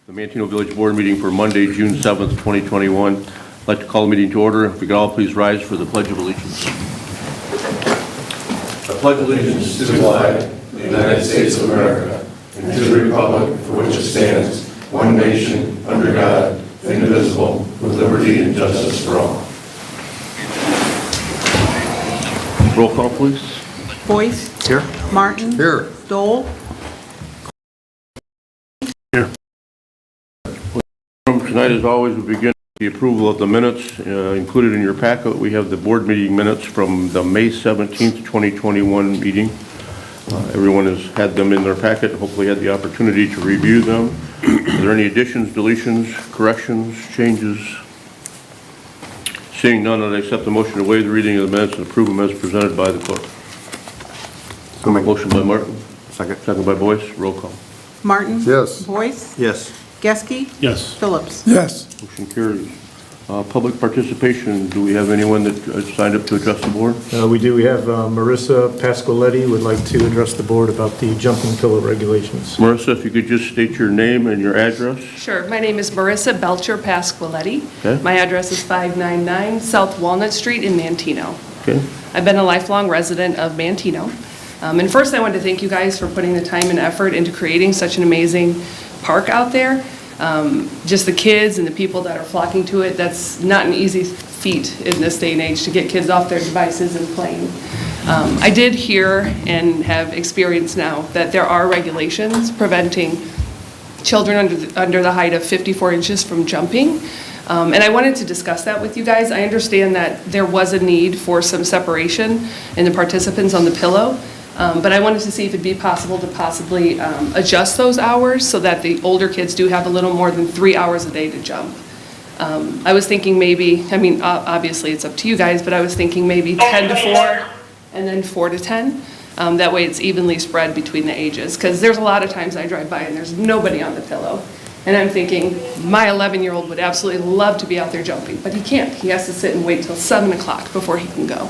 The Manteno Village Board meeting for Monday, June 7th, 2021. I'd like to call the meeting to order. If we could all please rise for the Pledge of Allegiance. I pledge allegiance to the flag of the United States of America and to the republic for which it stands, one nation, under God, indivisible, with liberty and justice for all. Roll call, please. Boyce. Here. Martin. Here. Dole. Here. Tonight, as always, we begin with the approval of the minutes. Included in your packet, we have the board meeting minutes from the May 17th, 2021 meeting. Everyone has had them in their packet, hopefully had the opportunity to review them. Are there any additions, deletions, corrections, changes? Seeing none, I'd accept the motion to waive the reading of the minutes and approve them as presented by the clerk. Motion by Martin. Second by Boyce. Roll call. Martin. Yes. Boyce. Yes. Geske. Yes. Phillips. Yes. Motion carries. Public participation, do we have anyone that signed up to address the board? We do. We have Marissa Pasqualetti would like to address the board about the jumping pillow regulations. Marissa, if you could just state your name and your address. Sure. My name is Marissa Belcher Pasqualetti. Okay. My address is 599 South Walnut Street in Manteno. Okay. I've been a lifelong resident of Manteno. And first I wanted to thank you guys for putting the time and effort into creating such an amazing park out there. Just the kids and the people that are flocking to it, that's not an easy feat in this day and age to get kids off their devices and playing. I did hear and have experienced now that there are regulations preventing children under the height of 54 inches from jumping. And I wanted to discuss that with you guys. I understand that there was a need for some separation in the participants on the pillow. But I wanted to see if it'd be possible to possibly adjust those hours so that the older kids do have a little more than 3 hours a day to jump. I was thinking maybe, I mean, obviously it's up to you guys, but I was thinking maybe 10 to 4 and then 4 to 10. That way it's evenly spread between the ages. Because there's a lot of times I drive by and there's nobody on the pillow. And I'm thinking, my 11-year-old would absolutely love to be out there jumping, but he can't. He has to sit and wait till 7 o'clock before he can go.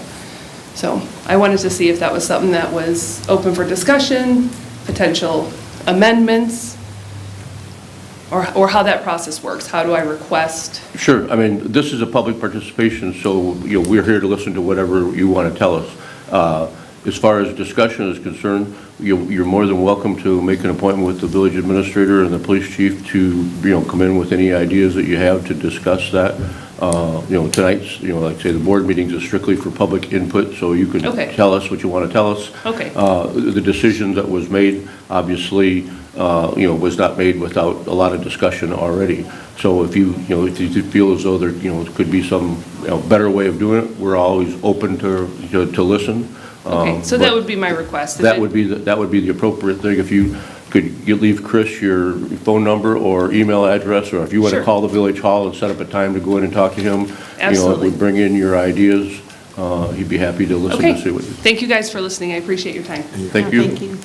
So I wanted to see if that was something that was open for discussion, potential amendments, or how that process works. How do I request? Sure. I mean, this is a public participation, so we're here to listen to whatever you want to tell us. As far as discussion is concerned, you're more than welcome to make an appointment with the village administrator and the police chief to come in with any ideas that you have to discuss that. Tonight's, like I say, the board meetings is strictly for public input, so you can tell us what you want to tell us. Okay. The decision that was made, obviously, was not made without a lot of discussion already. So if you feel as though there, could be some better way of doing it, we're always open to listen. Okay, so that would be my request. That would be the appropriate thing. If you could leave Chris your phone number or email address, or if you want to call the village hall and set up a time to go in and talk to him, Absolutely. Would bring in your ideas. He'd be happy to listen to see what. Thank you guys for listening. I appreciate your time. Thank you. Thank you.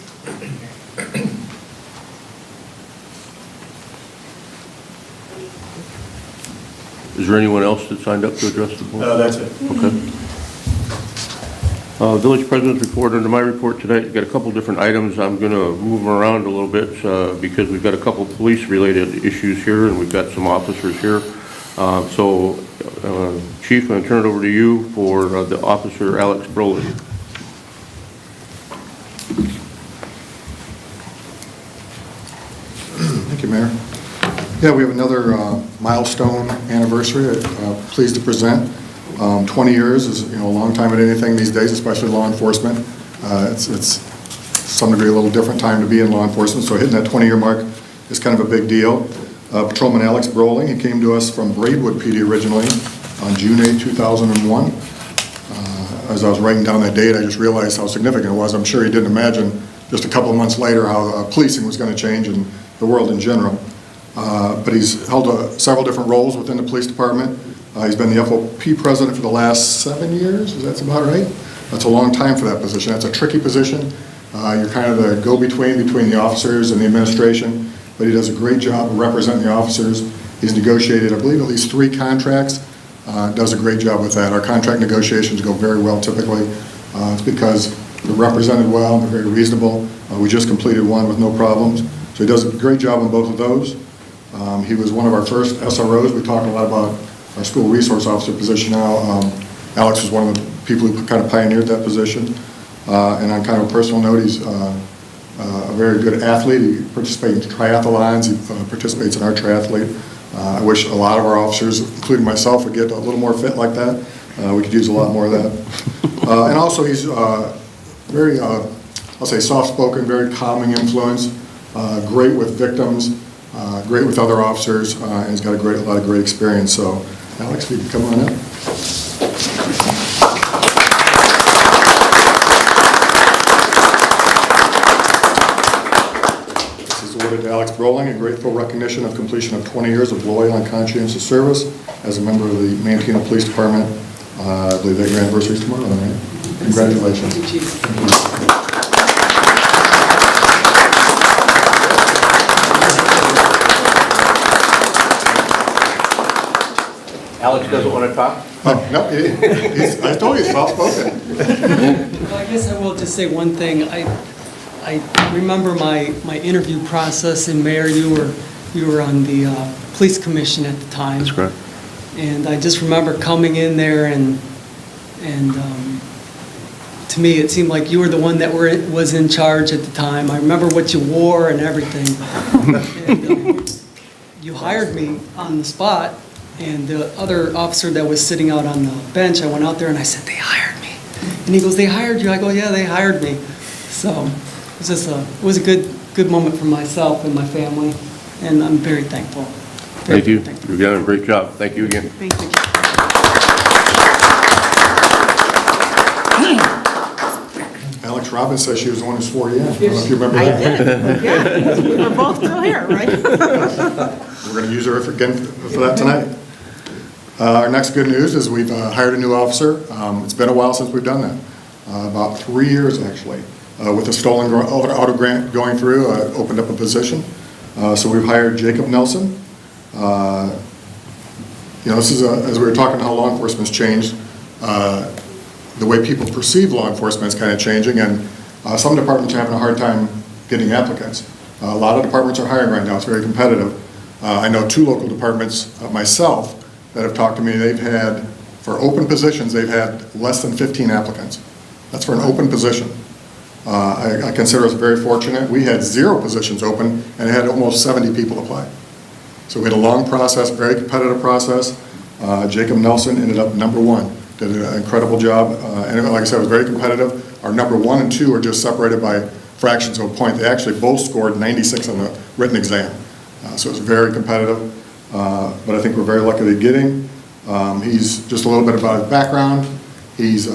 Is there anyone else that signed up to address the board? That's it. Okay. Village President's report. Under my report tonight, we've got a couple different items. I'm going to move them around a little bit because we've got a couple police-related issues here, and we've got some officers here. Chief, I'm going to turn it over to you for the officer, Alex Broley. Thank you, Mayor. Yeah, we have another milestone anniversary. Pleased to present. 20 years is a long time at anything these days, especially law enforcement. It's to some degree a little different time to be in law enforcement, so hitting that 20-year mark is kind of a big deal. Patrolman Alex Broley, he came to us from Braidwood PD originally on June 8, 2001. As I was writing down that date, I just realized how significant it was. I'm sure he didn't imagine just a couple of months later how policing was going to change in the world in general. But he's held several different roles within the police department. He's been the FOP president for the last 7 years. Is that about right? That's a long time for that position. That's a tricky position. You're kind of the go-between between the officers and the administration, but he does a great job of representing the officers. He's negotiated, I believe, at least 3 contracts. Does a great job with that. Our contract negotiations go very well typically. It's because they're represented well, they're very reasonable. We just completed one with no problems. So he does a great job on both of those. He was one of our first SROs. We talked a lot about our school resource officer position now. Alex was one of the people who kind of pioneered that position. And on kind of a personal note, he's a very good athlete. He participates in triathlons. He participates in our triathlete. I wish a lot of our officers, including myself, would get a little more fit like that. We could use a lot more of that. And also, he's very, I'll say, soft-spoken, very calming influence, great with victims, great with other officers, and he's got a lot of great experience. So, Alex, if you can come on up. This is awarded to Alex Broling, a grateful recognition of completion of 20 years of loyal and conscientious service as a member of the Manteno Police Department. I believe their anniversary is tomorrow, right? Congratulations. Thank you, Chief. Alex doesn't want to talk? Oh, no, I told you, he's soft-spoken. Well, I guess I will just say one thing. I remember my interview process, and Mayor, you were on the police commission at the time. That's correct. And I just remember coming in there, and to me, it seemed like you were the one that was in charge at the time. I remember what you wore and everything. And, you hired me on the spot, and the other officer that was sitting out on the bench, I went out there and I said, "They hired me." And he goes, "They hired you?" I go, "Yeah, they hired me." So it was just it was a good moment for myself and my family, and I'm very thankful. Thank you. You've done a great job. Thank you again. Thank you. Alex Robbins says she was the one who swore you in. I don't know if you remember I that. did, yeah. We were both still here, right? We're going to use her again for that tonight. Our next good news is we've hired a new officer. It's been a while since we've done that. About 3 years, actually. With the stolen auto grant going through, opened up a position. So we've hired Jacob Nelson. This is, as we were talking how law enforcement's changed, the way people perceive law enforcement is kind of changing, and some departments are having a hard time getting applicants. A lot of departments are hiring right now. It's very competitive. I know 2 local departments, myself, that have talked to me. They've had, for open positions, they've had less than 15 applicants. That's for an open position. I consider us very fortunate. We had 0 positions open and had almost 70 people apply. So we had a long process, very competitive process. Jacob Nelson ended up #1. Did an incredible job. And like I said, it was very competitive. Our #1 and 2 are just separated by fractions of a point. They actually both scored 96 on the written exam. So it was very competitive. But I think we're very lucky to get him. He's just a little bit about his background. He's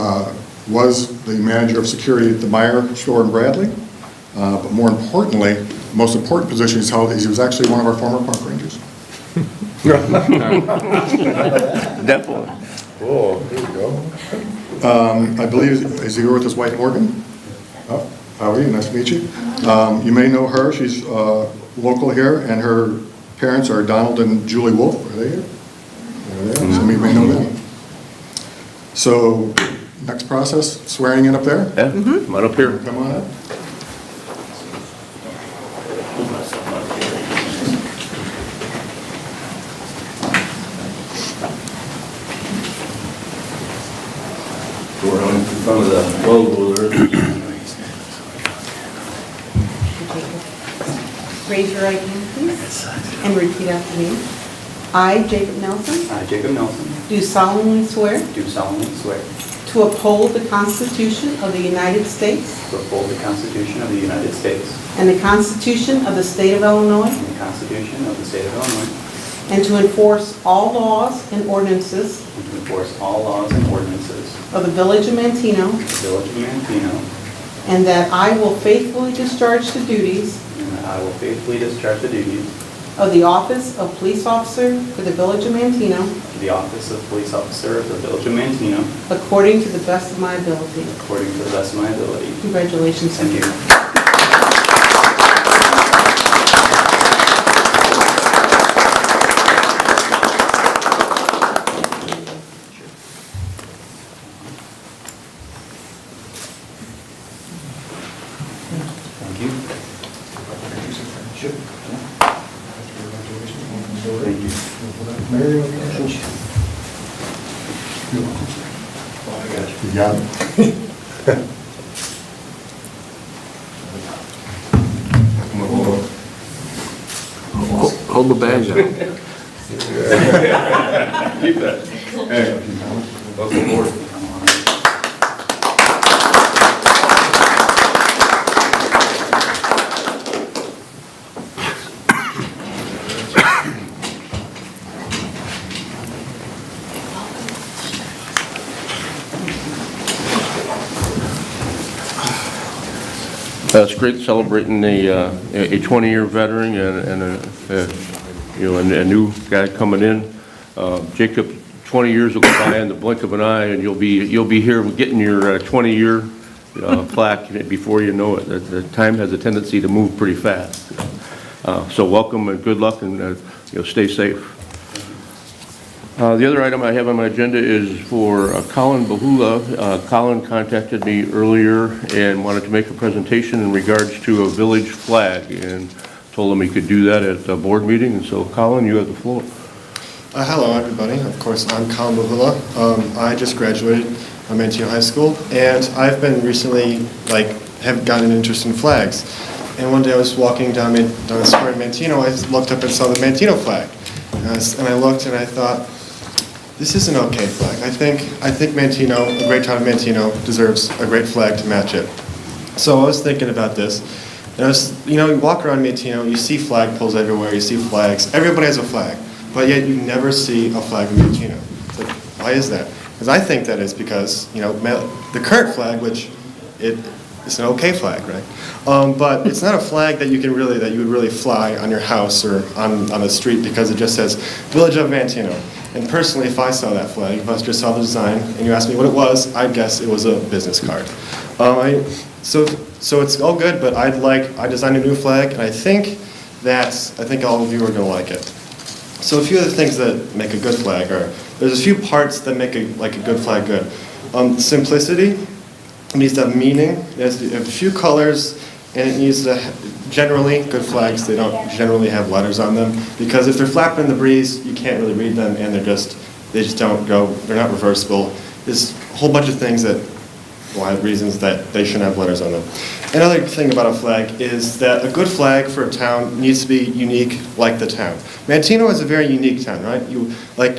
was the manager of security at the Meyer store in Bradley. But more importantly, the most important position he's held is he was actually one of our former park rangers. Definitely. Oh, there you go. I believe, is he here with his wife Morgan? Oh, how are you? Nice to meet you. You may know her. She's local here, and her parents are Donald and Julie Wolf. Are they here? There they are. Some of you may know them. So, next process, swearing in up there. Yeah, come on up here. Come on up. We're on in front of the logo there. Raise your right hand, please, and repeat after me. I, Jacob Nelson, I, Jacob Nelson, do solemnly swear do solemnly swear to uphold the Constitution of the United States to uphold the Constitution of the United States and the Constitution of the State of Illinois, and the Constitution of the State of Illinois, and to enforce all laws and ordinances and to enforce all laws and ordinances of the Village of Manteno, of the Village of Manteno, and that I will faithfully discharge the duties and that I will faithfully discharge the duties of the office of police officer for the Village of Manteno of the office of police officer of the Village of Manteno according to the best of my ability. according to the best of my ability. Congratulations. Thank you. Thank you. Mayor, any questions? You got it. Hold the bags up. Keep that. Hey, welcome aboard. It's great celebrating a 20-year veteran and a new guy coming in. Jacob, 20 years will go by in the blink of an eye, and you'll be here getting your 20-year plaque before you know it. The time has a tendency to move pretty fast. So welcome and good luck, and stay safe. The other item I have on my agenda is for Colin Bahula. Colin contacted me earlier and wanted to make a presentation in regards to a village flag, and told him he could do that at a board meeting. And so, Colin, you have the floor. Hello, everybody. Of course, I'm Colin Bahula. I just graduated from Manteno High School, and I've been recently, have gotten an interest in flags. And one day I was walking down the square in Manteno, I looked up and saw the Manteno flag. And I looked and I thought, this is an okay flag. I think Manteno, a great town of Manteno, deserves a great flag to match it. So I was thinking about this. And you walk around Manteno, you see flag poles everywhere, you see flags. Everybody has a flag, but yet you never see a flag in Manteno. It's like, why is that? Because I think that is because, the current flag, which it's an okay flag, right? But it's not a flag that you would really fly on your house or on the street, because it just says Village of Manteno. And personally, if I saw that flag, if I just saw the design and you asked me what it was, I'd guess it was a business card. So it's all good, but I designed a new flag, and I think all of you are going to like it. So a few of the things that make a good flag are, there's a few parts that make a good flag good. Simplicity. It needs to have meaning. It has to have a few colors, and it needs to generally, good flags, they don't generally have letters on them, because if they're flapping in the breeze, you can't really read them, and they just don't go, they're not reversible. There's a whole bunch of things that will have reasons that they shouldn't have letters on them. Another thing about a flag is that a good flag for a town needs to be unique like the town. Manteno is a very unique town, right? You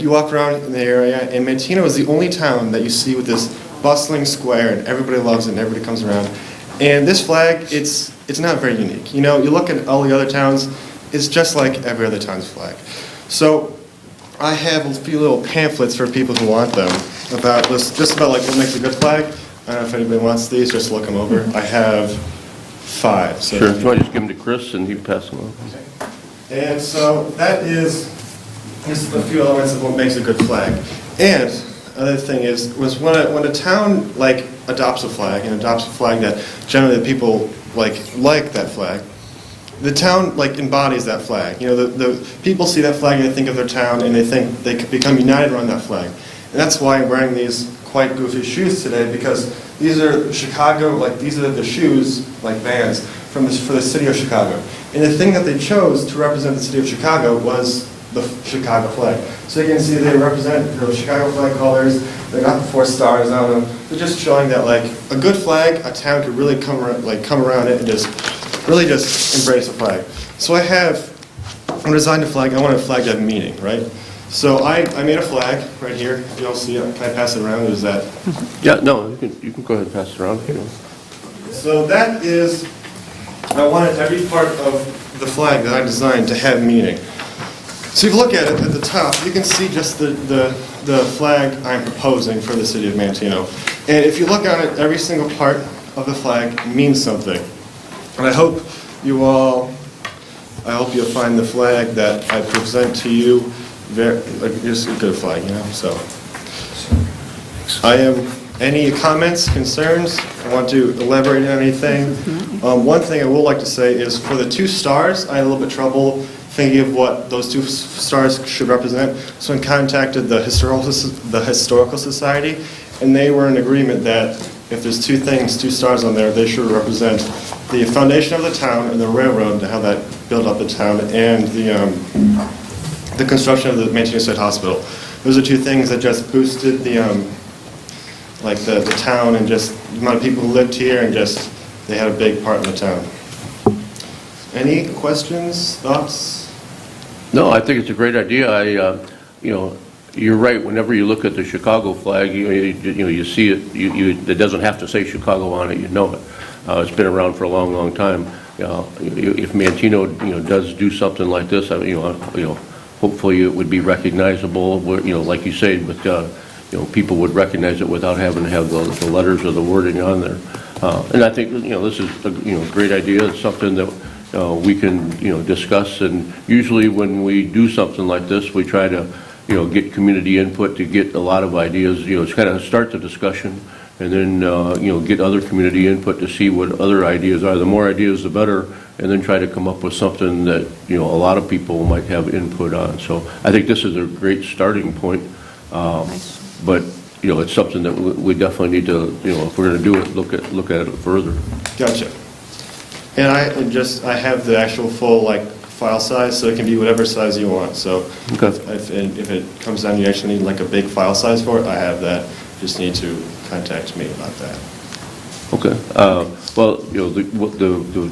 walk around in the area, and Manteno is the only town that you see with this bustling square, and everybody loves it, and everybody comes around. And this flag, it's not very unique. You look at all the other towns, it's just like every other town's flag. So I have a few little pamphlets for people who want them about just about what makes a good flag. I don't know if anybody wants these, just look them over. I have 5. So Sure. So I just give them to Chris and he pass them on. Okay. And so that is just a few elements of what makes a good flag. And another thing was when a town adopts a flag, and adopts a flag that generally the people like that flag, the town embodies that flag. The people see that flag and they think of their town, and they think they could become united around that flag. And that's why I'm wearing these quite goofy shoes today, because these are Chicago, these are the shoes, Vans, for the city of Chicago. And the thing that they chose to represent the city of Chicago was the Chicago flag. So you can see they represent the Chicago flag colors. They got the 4 stars on them. They're just showing that a good flag, a town could really come around it and just embrace a flag. So when I designed a flag, I wanted a flag to have meaning, right? So I made a flag right here. If you all see it, can I pass it around? Is that? Yeah, no, you can go ahead and pass it around. So that is, I wanted every part of the flag that I designed to have meaning. So if you look at it at the top, you can see just the flag I'm proposing for the city of Manteno. And if you look at it, every single part of the flag means something. And I hope you'll find the flag that I present to you just a good flag, So, any comments, concerns? I want to elaborate on anything. One thing I would like to say is for the 2 stars, I had a little bit of trouble thinking of what those 2 stars should represent. So I contacted the Historical Society, and they were in agreement that if there's 2 stars on there, they should represent the foundation of the town and the railroad, and how that built up the town, and the construction of the Manteno State Hospital. Those are two things that just boosted the town and just the amount of people who lived here, and just they had a big part in the town. Any questions, thoughts? No, I think it's a great idea. You're right. Whenever you look at the Chicago flag, you see it. It doesn't have to say Chicago on it. You know it. It's been around for a long, long time. If Manteno, does do something like this, hopefully it would be recognizable. Like you say, but people would recognize it without having to have the letters or the wording on there. And I think this is a great idea. It's something that we can discuss. And usually when we do something like this, we try to get community input to get a lot of ideas, to kind of start the discussion, and then, get other community input to see what other ideas are. The more ideas, the better, and then try to come up with something that, a lot of people might have input on. So I think this is a great starting point. But, it's something that we definitely need to, if we're going to do it, look at it further. Gotcha. And I have the actual full, file size, so it can be whatever size you want. So Okay. if it comes down, you actually need a big file size for it, I have that. Just need to contact me about that. Okay. Well, the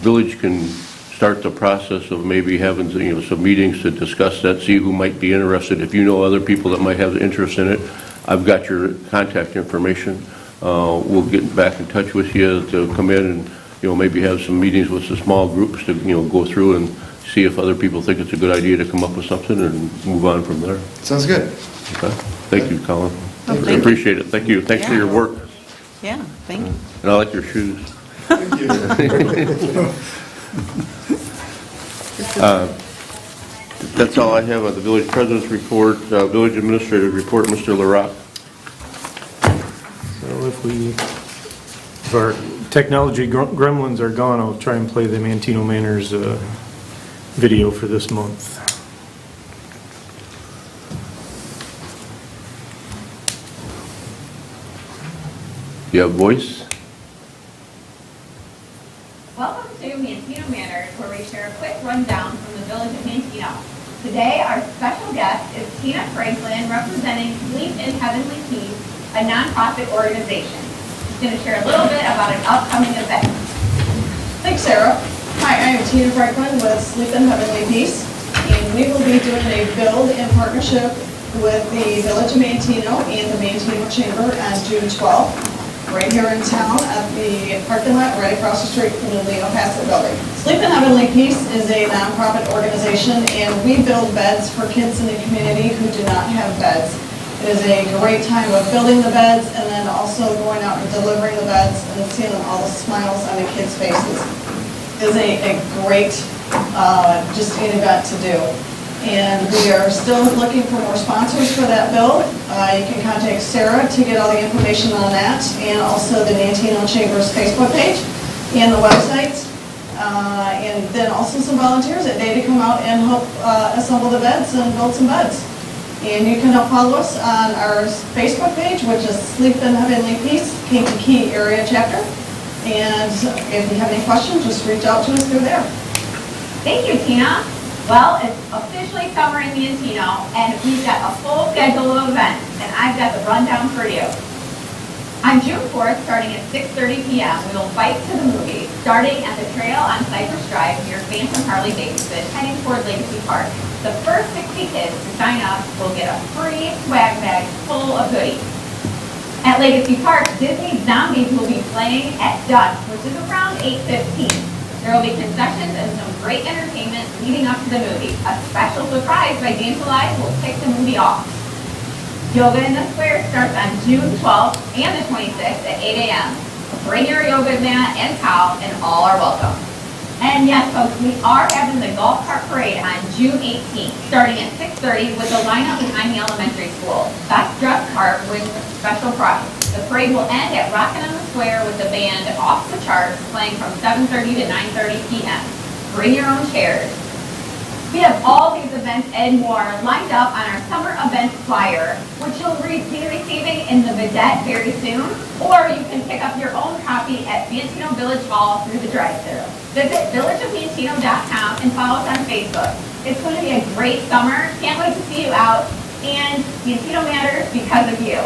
village can start the process of maybe having, some meetings to discuss that, see who might be interested. If you know other people that might have interest in it, I've got your contact information. We'll get back in touch with you to come in and, maybe have some meetings with the small groups to, go through and see if other people think it's a good idea to come up with something and move on from there. Sounds good. Okay. Thank you, Colin. Oh, thank I you. appreciate it. Thank you. Thanks for your work. Yeah, thank you. And I like your shoes. Thank you. That's all I have on the village president's report. Village administrative report, Mr. LaRock. So if our technology gremlins are gone, I'll try and play the Manteno Manors video for this month. You have voice? Welcome to Manteno Manors, where we share a quick rundown from the village of Manteno. Today, our special guest is Tina Franklin, representing Sleep in Heavenly Peace, a nonprofit organization. She's going to share a little bit about an upcoming event. Thanks, Sarah. Hi, I am Tina Franklin with Sleep in Heavenly Peace, and we will be doing a build in partnership with the Village of Manteno and the Manteno Chamber on June 12th, right here in town at the parking lot right across the street from the Leo Hassett Building. Sleep in Heavenly Peace is a nonprofit organization, and we build beds for kids in the community who do not have beds. It is a great time of building the beds and then also going out and delivering the beds and seeing all the smiles on the kids' faces. It is a great just an event to do. And we are still looking for more sponsors for that build. You can contact Sarah to get all the information on that, and also the Manteno Chamber's Facebook page and the website. And then also some volunteers that day to come out and help assemble the beds and build some beds. And you can follow us on our Facebook page, which is Sleep in Heavenly Peace, Key Area Chapter. And if you have any questions, just reach out to us through there. Thank you, Tina. Well, it's officially summer in Manteno, and we've got a full schedule of events, and I've got the rundown for you. On June 4th, starting at 6:30 p.m., we will bike to the movies, starting at the trail on Cypress Drive near Phantom Harley Davidson, heading toward Legacy Park. The first 60 kids to sign up will get a free swag bag full of goodies. At Legacy Park, Disney Zombies will be playing at dusk, which is around 8:15. There will be concessions and some great entertainment leading up to the movie. A special surprise by Dancing Live will kick the movie off. Yoga in the Square starts on June 12th and the 26th at 8 a.m. Bring your yoga mat and towel, and all are welcome. And yes, folks, we are having the golf cart parade on June 18th, starting at 6:30 with the lineup behind the elementary school. Best dressed cart wins special prize. The parade will end at Rockin' on the Square with the band Off the Charts playing from 7:30 to 9:30 p.m. Bring your own chairs. We have all these events and more lined up on our summer event flyer, which you'll be receiving in the Vidette very soon, or you can pick up your own copy at Manteno Village Hall through the drive-thru. Visit villageofmanteno.com and follow us on Facebook. It's going to be a great summer. Can't wait to see you out. And Manteno matters because of you.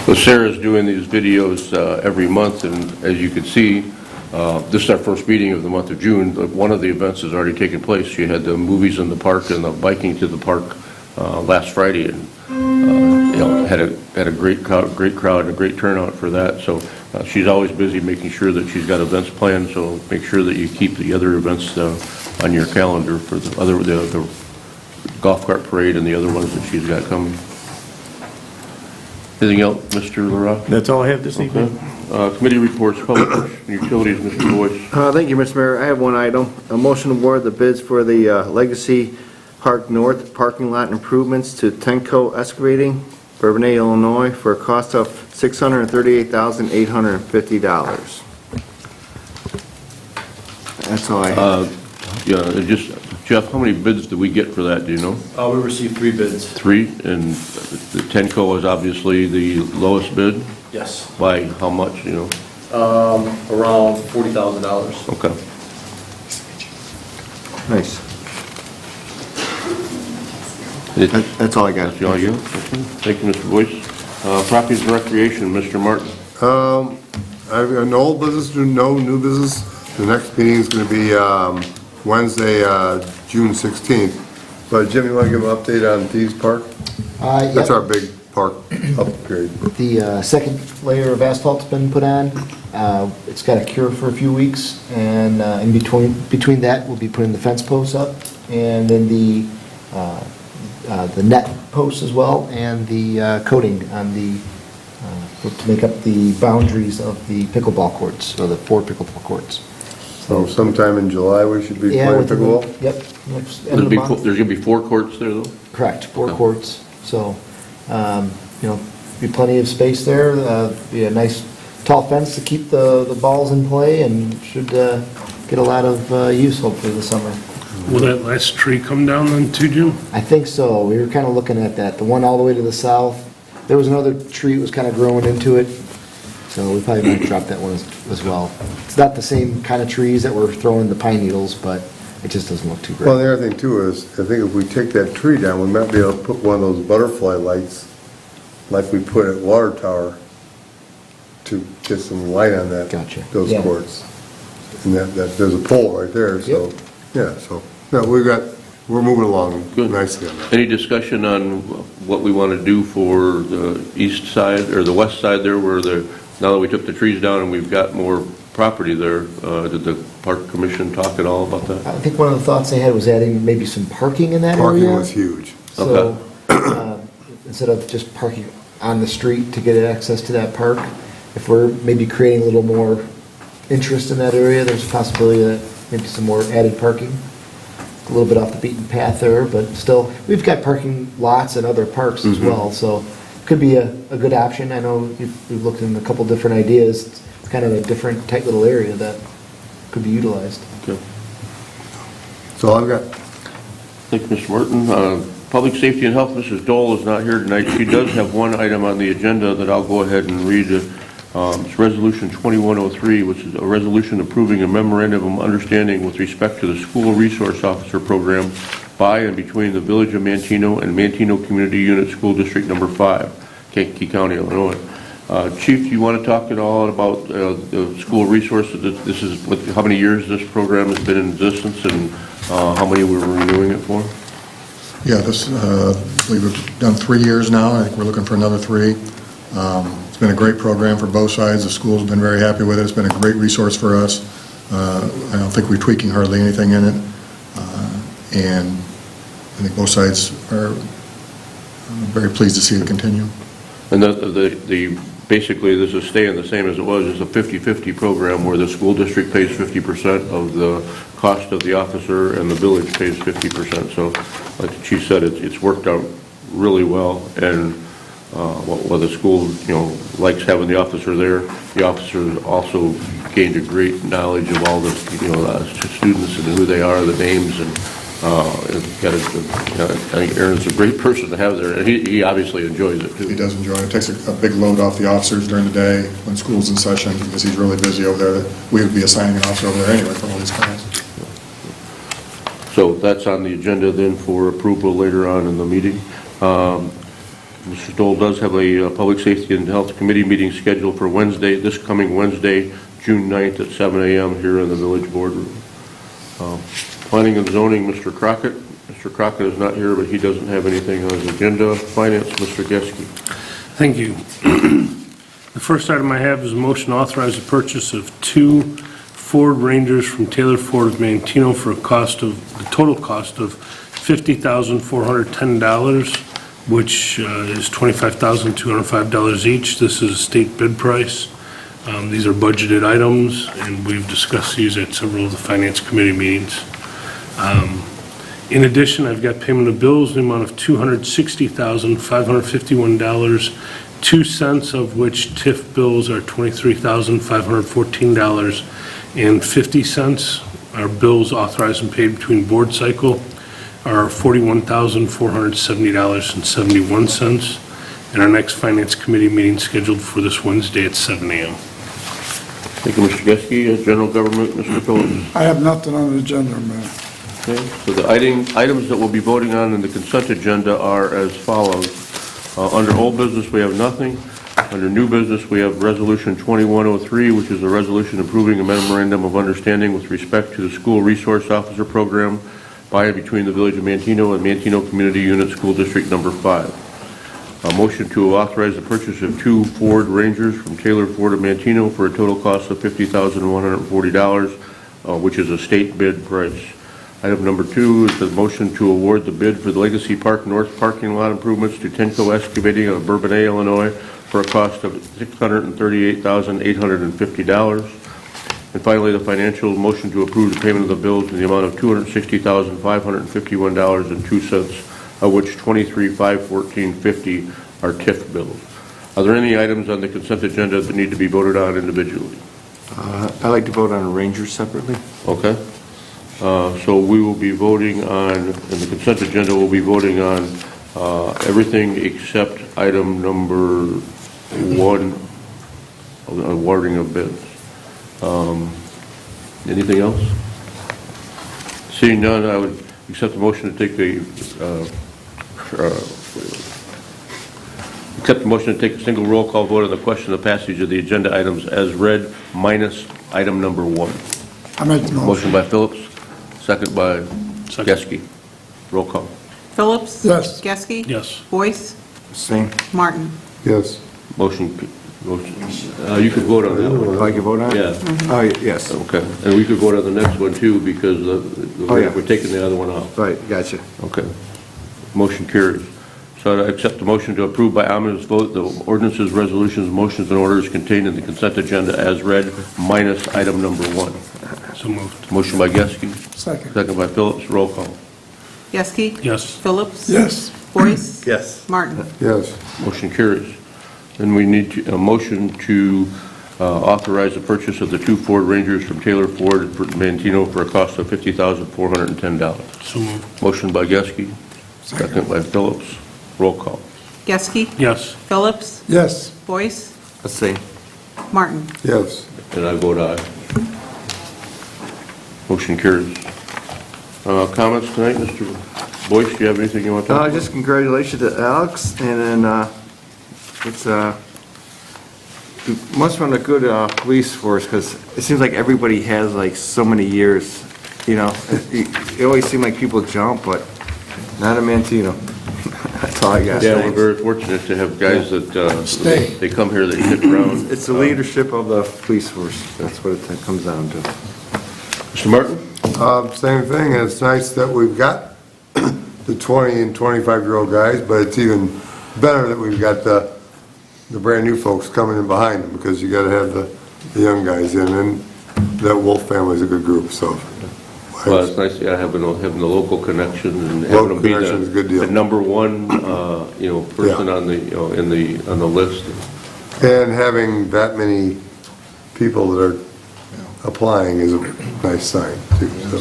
Well, Sarah's doing these videos every month, and as you can see, this is our first meeting of the month of June, but one of the events has already taken place. She had the movies in the park and the biking to the park last Friday, and had a great crowd and a great turnout for that. So she's always busy making sure that she's got events planned, so make sure that you keep the other events on your calendar for the golf cart parade and the other ones that she's got coming. Anything else, Mr. LaRock? That's all I have this evening. Committee reports, Public Works and Utilities, Mr. Boyce. Thank you, Mr. Mayor. I have one item. A motion to award the bids for the Legacy Park North parking lot improvements to Tenco Excavating, Bourbonnais, Illinois, for a cost of $638,850. That's all I have. Jeff, how many bids did we get for that, do you know? We received 3 bids. 3, and the Tenco is obviously the lowest bid? Yes. By how much, you know? Around $40,000. Okay. Nice. That's all I got. That's all you got? Okay. Thank you, Mr. Boyce. Properties and Recreation, Mr. Martin. I've got no old business, no new business. The next meeting is going to be Wednesday, June 16th. But Jim, you want to give an update on Thieves Park? That's our big park upgrade. The second layer of asphalt's been put on. It's got a cure for a few weeks, and in between that, we'll be putting the fence posts up, and then the net posts as well, and the coating on the to make up the boundaries of the pickleball courts, or the 4 pickleball courts. So sometime in July we should be playing pickleball? Yep. End of the month. There's going to be 4 courts there, though? Correct, 4 courts. So, be plenty of space there. Be a nice tall fence to keep the balls in play, and should get a lot of use hopefully this summer. Will that last tree come down then too, Jim? I think so. We were kind of looking at that. The one all the way to the south, there was another tree that was kind of growing into it, so we probably might drop that one as well. It's not the same kind of trees that we're throwing the pine needles, but it just doesn't look too great. Well, the other thing too is, I think if we take that tree down, we might be able to put one of those butterfly lights like we put at Water Tower to get some light on that. Gotcha. Those Yeah. courts. And that there's a pole right there, so, yeah, so, no, we're moving along nicely on that. Any discussion on what we want to do for the east side, or the west side there, where now that we took the trees down and we've got more property there, did the Park Commission talk at all about that? I think one of the thoughts they had was adding maybe some parking in that area. Parking was huge. So, instead of just parking on the street to get access to that park, if we're maybe creating a little more interest in that area, there's a possibility that maybe some more added parking. A little bit off the beaten path there, but still, we've got parking lots at other parks as well, so could be a good option. I know we've looked in a couple different ideas. It's kind of a different, tight little area that could be utilized. Okay. That's all I've got. Thank you, Mr. Martin. Public Safety and Health, Mrs. Dole is not here tonight. She does have one item on the agenda that I'll go ahead and read. It's Resolution 2103, which is a resolution approving a memorandum of understanding with respect to the School Resource Officer Program by and between the Village of Manteno and Manteno Community Unit School District Number 5, Kankakee County, Illinois. Chief, do you want to talk at all about the school resources? This is how many years this program has been in existence, and how many we're renewing it for? Yeah, this, I believe we've done 3 years now. I think we're looking for another 3. It's been a great program for both sides. The school's been very happy with it. It's been a great resource for us. I don't think we're tweaking hardly anything in it. And I think both sides are very pleased to see it continue. And basically, this is staying the same as it was. It's a 50-50 program where the school district pays 50% of the cost of the officer and the village pays 50%. So, like the chief said, it's worked out really well. And while the school, likes having the officer there, the officer also gained a great knowledge of all the, students and who they are, the names, and I think Aaron's a great person to have there, and he obviously enjoys it, too. He does enjoy it. It takes a big load off the officers during the day when school's in session, because he's really busy over there. We would be assigning an officer over there anyway for all these clients. So that's on the agenda then for approval later on in the meeting. Mr. Stoll does have a Public Safety and Health Committee meeting scheduled for Wednesday, this coming Wednesday, June 9th at 7 a.m. here in the Village Boardroom. Planning and Zoning, Mr. Crockett. Mr. Crockett is not here, but he doesn't have anything on his agenda. Finance, Mr. Geske. Thank you. The first item I have is a motion to authorize the purchase of 2 Ford Rangers from Taylor Ford of Manteno for the total cost of $50,410, which is $25,205 each. This is a state bid price. These are budgeted items, and we've discussed these at several of the Finance Committee meetings. In addition, I've got payment of bills in the amount of $260,551.02, of which TIF bills are $23,514.50. Our bills authorized and paid between board cycle are $41,470.71. And our next Finance Committee meeting scheduled for this Wednesday at 7 a.m. Thank you, Mr. Geske. General Government, Mr. Phillips. I have nothing on the agenda, Mayor. Okay, so the items that we'll be voting on in the consent agenda are as follows. Under old business, we have nothing. Under new business, we have Resolution 2103, which is a resolution approving a memorandum of understanding with respect to the School Resource Officer Program by and between the Village of Manteno and Manteno Community Unit School District Number 5. A motion to authorize the purchase of 2 Ford Rangers from Taylor Ford of Manteno for a total cost of $50,140, which is a state bid price. Item number 2 is the motion to award the bid for the Legacy Park North parking lot improvements to Tenco Excavating of Bourbonnais, Illinois, for a cost of $638,850. And finally, the financial motion to approve the payment of the bills in the amount of $260,551.02, of which $23,514.50 are TIF bills. Are there any items on the consent agenda that need to be voted on individually? I'd like to vote on Rangers separately. Okay. So we will be voting on, in the consent agenda, we'll be voting on everything except item number 1, awarding of bids. Anything else? Seeing none, I would accept the motion to take a single roll call vote on the question of passage of the agenda items as read, minus item number 1. I make the motion. Motion by Phillips, second by Geske. Roll call. Phillips? Yes. Geske? Yes. Boyce? Same. Martin? Yes. Motion, you could vote on that one. I can vote on it? Yeah. Oh, yes. Okay. And we could vote on the next one too, because we're taking the other one out. Right, gotcha. Okay. Motion carries. So I accept the motion to approve by unanimous vote the ordinances, resolutions, motions, and orders contained in the consent agenda as read, minus item number 1. So moved. Motion by Geske. Second. Second by Phillips. Roll call. Geske? Yes. Phillips? Yes. Boyce? Yes. Martin? Yes. Motion carries. Then we need a motion to authorize the purchase of the 2 Ford Rangers from Taylor Ford at Manteno for a cost of $50,410. So moved. Motion by Geske. Second by Phillips. Roll call. Geske? Yes. Phillips? Yes. Boyce? Same. Martin? Yes. And I vote aye. Motion carries. Comments tonight, Mr. Boyce, do you have anything you want to talk about? Just congratulations to Alex, and then it's we must run a good police force, because it seems like everybody has like so many years, you know. It always seems like people jump, but not a Manteno. That's all I got. Yeah, Thanks. we're very fortunate to have guys that, Stay. they come here, they stick around. It's the leadership of the police force. That's what it comes down to. Mr. Martin? Same thing, and it's nice that we've got the 20 and 25-year-old guys, but it's even better that we've got the brand-new folks coming in behind them, because you gotta have the young guys in, and that Wolf family's a good group, so. Well, it's nice, yeah, having the local connection and having Local them be connection is a good deal. the number 1, person Yeah. on the, on the list. And having that many people that are applying is a nice sign, too, so,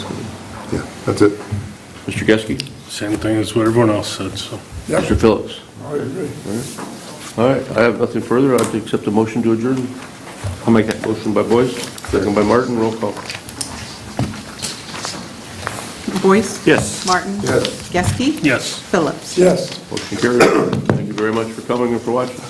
yeah, that's it. Mr. Geske? Same thing as what everyone else said, so. Yep. Mr. Phillips? I agree. All right, I have nothing further. I'd accept the motion to adjourn. I'll make that. Motion by Boyce, second by Martin, roll call. Boyce? Yes. Martin? Yes. Geske? Yes. Phillips? Yes. Motion carried. Thank you very much for coming and for watching.